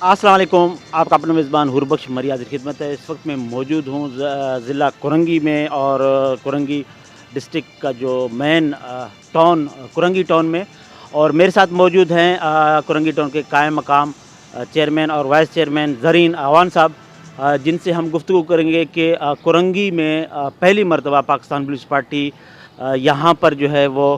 अस्सलाम वालेकुम। आपका अपना मेज़बान हुरबख्श मरी हाज़िर खिदमत है। इस वक्त मैं मौजूद हूँ ज़िला कुरंगी में और कुरंगी डिस्ट्रिक्ट का जो मेन टाउन कुरंगी टाउन में, और मेरे साथ मौजूद हैं कुरंगी टाउन के कायम मकाम चेयरमैन और वाइस चेयरमैन ज़रीन आवान साहब, जिनसे हम गुफ्तगू करेंगे कि कुरंगी में पहली मरतबा पाकिस्तान पीपल्स पार्टी यहाँ पर जो है वो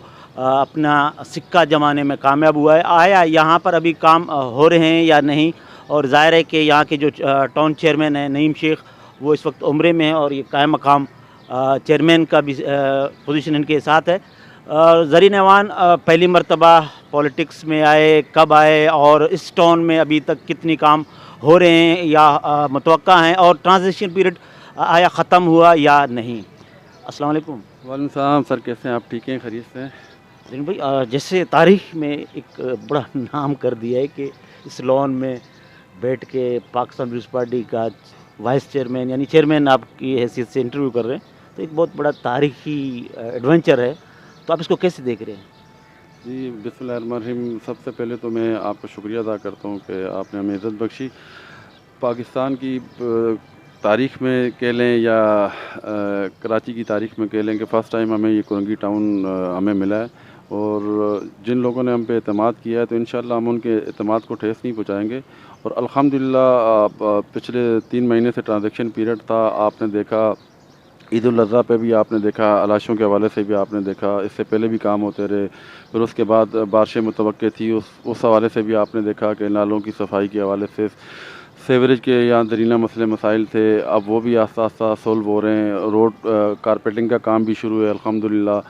अपना सिक्का जमाने में कामयाब हुआ है। आया यहाँ पर अभी काम हो रहे हैं या नहीं, और ज़ाहिर है कि यहाँ के जो टाउन चेयरमैन हैं नईम शेख, वो इस वक्त उम्रे में हैं और ये कायम मकाम चेयरमैन का भी पोजीशन इनके साथ है। ज़रीन ऐवान पहली मरतबा पॉलिटिक्स में आए, कब आए और इस टाउन में अभी तक कितनी काम हो रहे हैं या मुतवक्का हैं, और ट्रांजिशन पीरियड आया ख़त्म हुआ या नहीं। अस्सलाम वालेकुम। वालेकुम सलाम सर, कैसे हैं आप? ठीक हैं, खैरियत से हैं? ज़रीन भाई, जैसे तारीख़ में एक बड़ा नाम कर दिया है कि इस लॉन में बैठ के पाकिस्तान पीपल्स पार्टी का वाइस चेयरमैन यानी चेयरमैन आपकी हैसियत से इंटरव्यू कर रहे हैं, तो एक बहुत बड़ा तारीख़ी एडवेंचर है, तो आप इसको कैसे देख रहे हैं? जी बिस्मिल्लाहिर्रहमानिर्रहीम। सबसे पहले तो मैं आपका शुक्रिया अदा करता हूँ कि आपने हमें इज़्ज़त बख्शी। पाकिस्तान की तारीख़ में कह लें या कराची की तारीख़ में कह लें कि फ़र्स्ट टाइम हमें ये कुरंगी टाउन हमें मिला है, और जिन लोगों ने हम पे एतमाद किया है तो इंशाअल्लाह हम उनके एतमाद को ठेस नहीं पहुँचाएँगे। और अल्हम्दुलिल्लाह पिछले 3 महीने से ट्रांज़ैक्शन पीरियड था, आपने देखा ईद उल अज़हा पे भी आपने देखा, अलाशों के हवाले से भी आपने देखा, इससे पहले भी काम होते रहे। फिर उसके बाद बारिशें मुतवक्के थी, उस हवाले से भी आपने देखा कि नालों की सफाई के हवाले से, सीवरेज के यहाँ दरीना मसले मसाइल थे, अब वो भी आस्ता आस्ता सोल्व हो रहे हैं। रोड कारपेटिंग का काम भी शुरू है अल्हम्दुलिल्लाह,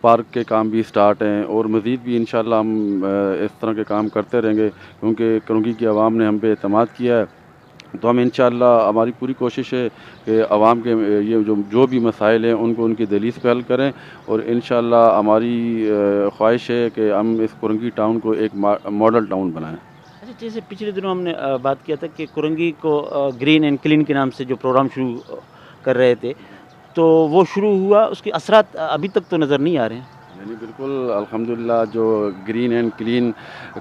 पार्क के काम भी स्टार्ट हैं, और मज़ीद भी इंशाअल्लाह हम इस तरह के काम करते रहेंगे, क्योंकि कुरंगी की आवाम ने हम पे एतमाद किया है। तो हम इंशाअल्लाह, हमारी पूरी कोशिश है कि आवाम के ये जो भी मसाइल हैं उनको उनकी दहलीज़ पे हल करें, और इंशाअल्लाह हमारी ख्वाहिश है कि हम इस कुरंगी टाउन को एक मॉडल टाउन बनाएं। अच्छा, जैसे पिछले दिनों हमने बात किया था कि कुरंगी को ग्रीन एंड क्लीन के नाम से जो प्रोग्राम शुरू कर रहे थे, तो वो शुरू हुआ, उसके असरात अभी तक तो नज़र नहीं आ रहे हैं। नहीं बिल्कुल अल्हम्दुलिल्लाह, जो ग्रीन एंड क्लीन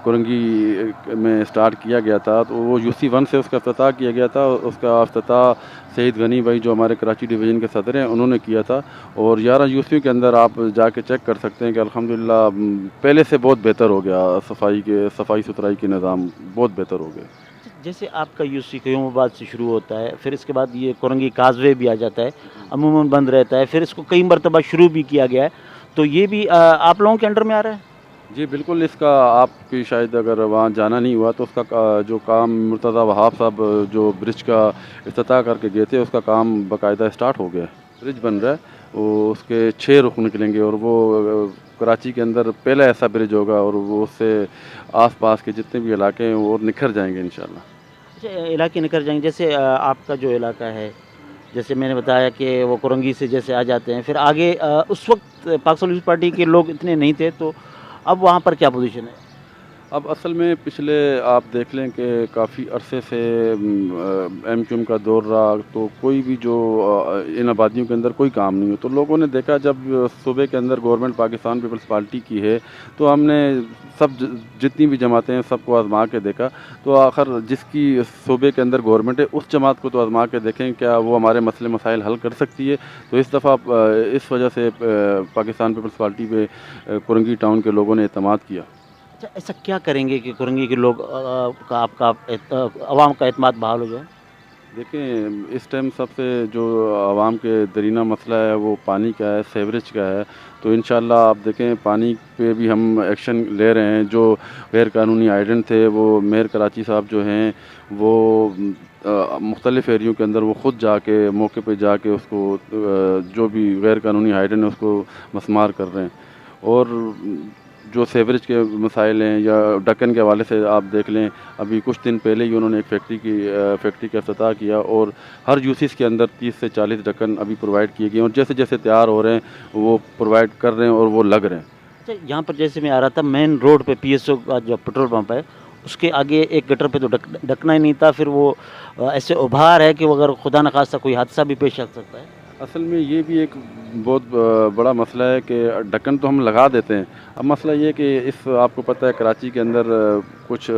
कुरंगी में स्टार्ट किया गया था, तो वो UC1 से उसका इफ्तिताह किया गया था। उसका इफ्तिताह सईद गनी भाई जो हमारे कराची डिवीज़न के सदर हैं उन्होंने किया था, और 11 UC के अंदर आप जाके चेक कर सकते हैं कि अल्हम्दुलिल्लाह पहले से बहुत बेहतर हो गया। सफाई सुथराई के निज़ाम बहुत बेहतर हो गए। जैसे आपका UC क़यूमाबाद से शुरू होता है, फिर इसके बाद ये कुरंगी काज़वे भी आ जाता है, अमूमन बंद रहता है, फिर इसको कई मरतबा शुरू भी किया गया है, तो ये भी आप लोगों के अंडर में आ रहा है? जी बिल्कुल, इसका आपकी शायद अगर वहाँ जाना नहीं हुआ तो उसका जो काम मुर्तज़ा वहाब साहब जो ब्रिज का इफ्तिताह करके गए थे, उसका काम बाकायदा स्टार्ट हो गया है। ब्रिज बन रहा है, वो उसके 6 रुख निकलेंगे, और वो कराची के अंदर पहला ऐसा ब्रिज होगा, और वो उससे आस-पास के जितने भी इलाके हैं वो और निखर जाएंगे इंशाअल्लाह। अच्छा, इलाके निकल जाएंगे। जैसे आपका जो इलाका है, जैसे मैंने बताया कि वो कुरंगी से जैसे आ जाते हैं, फिर आगे उस वक्त पाकिस्तान पीपल्स पार्टी के लोग इतने नहीं थे, तो अब वहाँ पर क्या पोजीशन है? अब असल में पिछले आप देख लें कि काफ़ी अरसे से MQM का दौर रहा, तो कोई भी जो इन आबादियों के अंदर कोई काम नहीं हो, तो लोगों ने देखा जब सूबे के अंदर गवर्नमेंट पाकिस्तान पीपल्स पार्टी की है, तो हमने सब जितनी भी जमातें हैं सबको आज़मा के देखा, तो आखिर जिसकी सूबे के अंदर गवर्नमेंट है उस जमात को तो आज़मा के देखें क्या वो हमारे मसले मसाइल हल कर सकती है। तो इस दफ़ा इस वजह से पाकिस्तान पीपल्स पार्टी पे कुरंगी टाउन के लोगों ने एतमाद किया। अच्छा, ऐसा क्या करेंगे कि कुरंगी के लोग का आपका अवाम का एतमाद बहाल हो जाए? देखें, इस टाइम सबसे जो आवाम के दरीना मसला है वो पानी का है, सीवरेज का है। तो इंशाअल्लाह आप देखें पानी पे भी हम एक्शन ले रहे हैं। जो गैर कानूनी आइडेंट थे, वो मेयर कराची साहब जो हैं वो मुख्तलिफ़ एरियों के अंदर वो ख़ुद जाके मौके पे जाके उसको जो भी गैर कानूनी आइडेंट है उसको मसमार कर रहे हैं। और जो सीवरेज के मसाइल हैं या ढक्कन के हवाले से आप देख लें, अभी कुछ दिन पहले ही उन्होंने एक फैक्ट्री का इफ्तिताह किया, और हर यूसीस के अंदर 30 से 40 ढक्कन अभी प्रोवाइड किए गए हैं, और जैसे जैसे तैयार हो रहे हैं वो प्रोवाइड कर रहे हैं और वो लग रहे हैं। अच्छा, यहाँ पर जैसे मैं आ रहा था मेन रोड पे PSO का जो पेट्रोल पंप है, उसके आगे एक गटर पे तो ढकना ही नहीं था, फिर वो ऐसे उभार है कि वो अगर खुदा न खास्ता कोई हादसा भी पेश आ सकता है। اصل میں یہ بھی ایک بہت بڑا مسئلہ ہے کہ ڈھکن تو ہم لگا دیتے ہیں. اب مسئلہ یہ ہے کہ اس آپ کو پتہ ہے کراچی کے اندر کچھ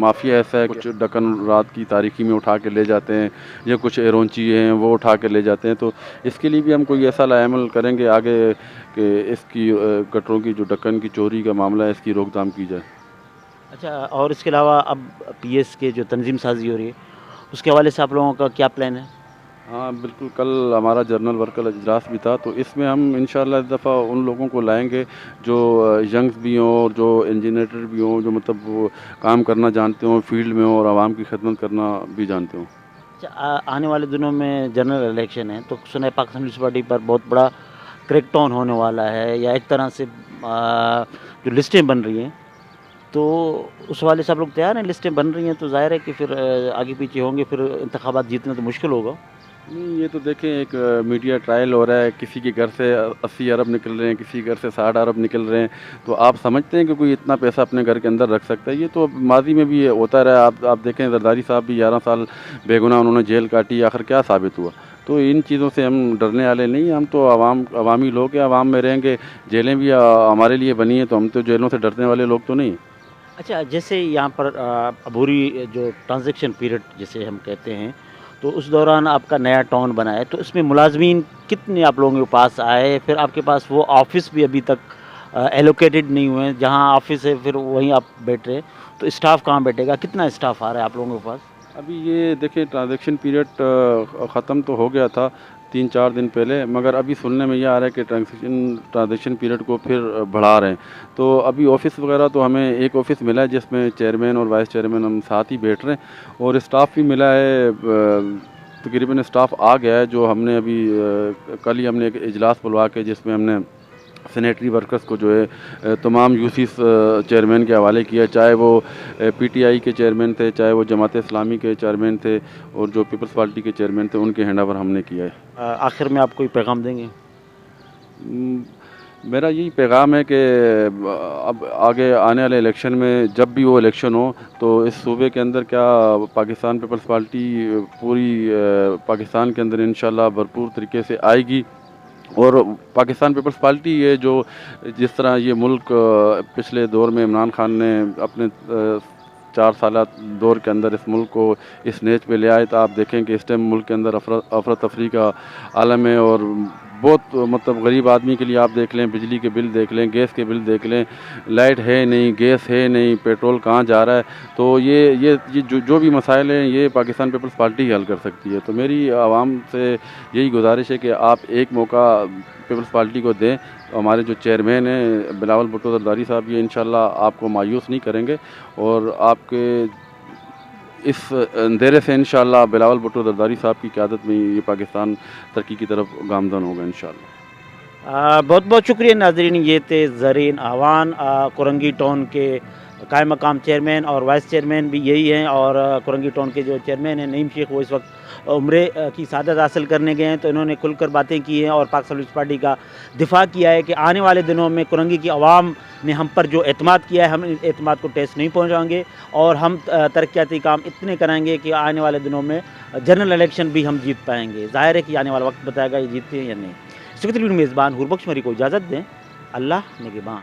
مافیا ایسا ہے, کچھ ڈھکن رات کی تاریکی میں اٹھا کے لے جاتے ہیں, یا کچھ ایرونچی ہیں وہ اٹھا کے لے جاتے ہیں. تو اس کے لیے بھی ہم کوئی ایسا عمل کریں گے آگے کہ اس کی گٹروں کی جو ڈھکن کی چوری کا معاملہ ہے اس کی روک تھام کی جائے. اچھا, اور اس کے علاوہ اب پی ایس کے جو تنظیم سازی ہو رہی ہے اس کے حوالے سے آپ لوگوں کا کیا پلان ہے؟ ہاں بالکل, کل ہمارا جنرل ورکر اجلاس بھی تھا, تو اس میں ہم انشاءاللہ اس دفعہ ان لوگوں کو لائیں گے جو ینگز بھی ہوں اور جو انجینئر بھی ہوں, جو مطلب وہ کام کرنا جانتے ہوں فیلڈ میں ہوں اور عوام کی خدمت کرنا بھی جانتے ہوں. اچھا, آنے والے دنوں میں جنرل الیکشن ہے تو سنا ہے پاکستان پیپلز پارٹی پر بہت بڑا کریک ڈاؤن ہونے والا ہے, یا ایک طرح سے جو لسٹیں بن رہی ہیں, تو اس حوالے سے آپ لوگ تیار ہیں؟ لسٹیں بن رہی ہیں تو ظاہر ہے کہ پھر آگے پیچھے ہوں گے, پھر انتخابات جیتنا تو مشکل ہوگا. نہیں, یہ تو دیکھیں ایک میڈیا ٹرائل ہو رہا ہے, کسی کے گھر سے 80 ارب نکل رہے ہیں, کسی کے گھر سے 60 ارب نکل رہے ہیں. تو آپ سمجھتے ہیں کہ کوئی اتنا پیسہ اپنے گھر کے اندر رکھ سکتا ہے؟ یہ تو ماضی میں بھی ہوتا رہا. آپ دیکھیں زرداری صاحب بھی 11 سال بے گناہ انہوں نے جیل کاٹی, آخر کیا ثابت ہوا؟ تو ان چیزوں سے ہم ڈرنے والے نہیں, ہم تو عوامی لوگ ہیں, عوام میں رہیں گے. جیلیں بھی ہمارے لیے بنی ہیں, تو ہم تو جیلوں سے ڈرنے والے لوگ تو نہیں. اچھا, جیسے یہاں پر عبوری جو ٹرانزیکشن پیریڈ جسے ہم کہتے ہیں, تو اس دوران آپ کا نیا ٹاؤن بنا ہے, تو اس میں ملازمین کتنے آپ لوگوں کے پاس آئے؟ پھر آپ کے پاس وہ آفس بھی ابھی تک ایلوکیٹڈ نہیں ہوئے ہیں, جہاں آفس ہے پھر وہیں آپ بیٹھ رہے ہیں, تو اسٹاف کہاں بیٹھے گا؟ کتنا اسٹاف آ رہا ہے آپ لوگوں کے پاس؟ ابھی یہ دیکھیں ٹرانزیکشن پیریڈ ختم تو ہو گیا تھا 3-4 دن پہلے, مگر ابھی سننے میں یہ آ رہا ہے کہ ٹرانزیکشن پیریڈ کو پھر بڑھا رہے ہیں. تو ابھی آفس وغیرہ تو ہمیں ایک آفس ملا ہے جس میں چیئرمین اور وائس چیئرمین ہم ساتھ ہی بیٹھ رہے ہیں, اور اسٹاف بھی ملا ہے. تقریباً اسٹاف آ گیا ہے جو ہم نے ابھی کل ہی ہم نے ایک اجلاس بلوا کے جس میں ہم نے سینیٹری ورکرز کو جو ہے تمام یو سیز چیئرمین کے حوالے کیا, چاہے وہ پی ٹی آئی کے چیئرمین تھے, چاہے وہ جماعت اسلامی کے چیئرمین تھے, اور جو پیپلز پارٹی کے چیئرمین تھے, ان کے ہینڈ اوور ہم نے کیا ہے. آخر میں آپ کوئی پیغام دیں گے؟ میرا یہی پیغام ہے کہ اب آگے آنے والے الیکشن میں جب بھی وہ الیکشن ہو تو اس صوبے کے اندر کیا پاکستان پیپلز پارٹی پوری پاکستان کے اندر انشاءاللہ بھرپور طریقے سے آئے گی. اور پاکستان پیپلز پارٹی یہ جو جس طرح یہ ملک پچھلے دور میں عمران خان نے اپنے 4 سالہ دور کے اندر اس ملک کو اس نیچ پہ لے آئے, تو آپ دیکھیں کہ اس ٹائم ملک کے اندر افراتفری کا عالم ہے, اور بہت مطلب غریب آدمی کے لیے آپ دیکھ لیں, بجلی کے بل دیکھ لیں, گیس کے بل دیکھ لیں, لائٹ ہے نہیں, گیس ہے نہیں, پیٹرول کہاں جا رہا ہے. تو یہ جو بھی مسائل ہیں یہ پاکستان پیپلز پارٹی ہی حل کر سکتی ہے. تو میری عوام سے یہی گزارش ہے کہ آپ ایک موقع پیپلز پارٹی کو دیں. ہمارے جو چیئرمین ہیں بلاول بھٹو زرداری صاحب, یہ انشاءاللہ آپ کو مایوس نہیں کریں گے, اور آپ کے اس اندھیرے سے انشاءاللہ بلاول بھٹو زرداری صاحب کی قیادت میں یہ پاکستان ترقی کی طرف گامزن ہوگا انشاءاللہ. بہت بہت شکریہ ناظرین. یہ تھے زرین آوان, کورنگی ٹاؤن کے قائم مقام چیئرمین, اور وائس چیئرمین بھی یہی ہیں, اور کورنگی ٹاؤن کے جو چیئرمین ہیں نعیم شیخ, وہ اس وقت عمرے کی سعادت حاصل کرنے گئے ہیں. تو انہوں نے کھل کر باتیں کی ہیں اور پاکستان پیپلز پارٹی کا دفاع کیا ہے کہ آنے والے دنوں میں کورنگی کی عوام نے ہم پر جو اعتماد کیا ہے, ہم اعتماد کو ٹیسٹ نہیں پہنچائیں گے, اور ہم ترقیاتی کام اتنے کریں گے کہ آنے والے دنوں میں جنرل الیکشن بھی ہم جیت پائیں گے. ظاہر ہے کہ آنے والا وقت بتائے گا یہ جیتتے ہیں یا نہیں. اس وقت میزبان حوربخش مری کو اجازت دیں. اللہ نگہباں.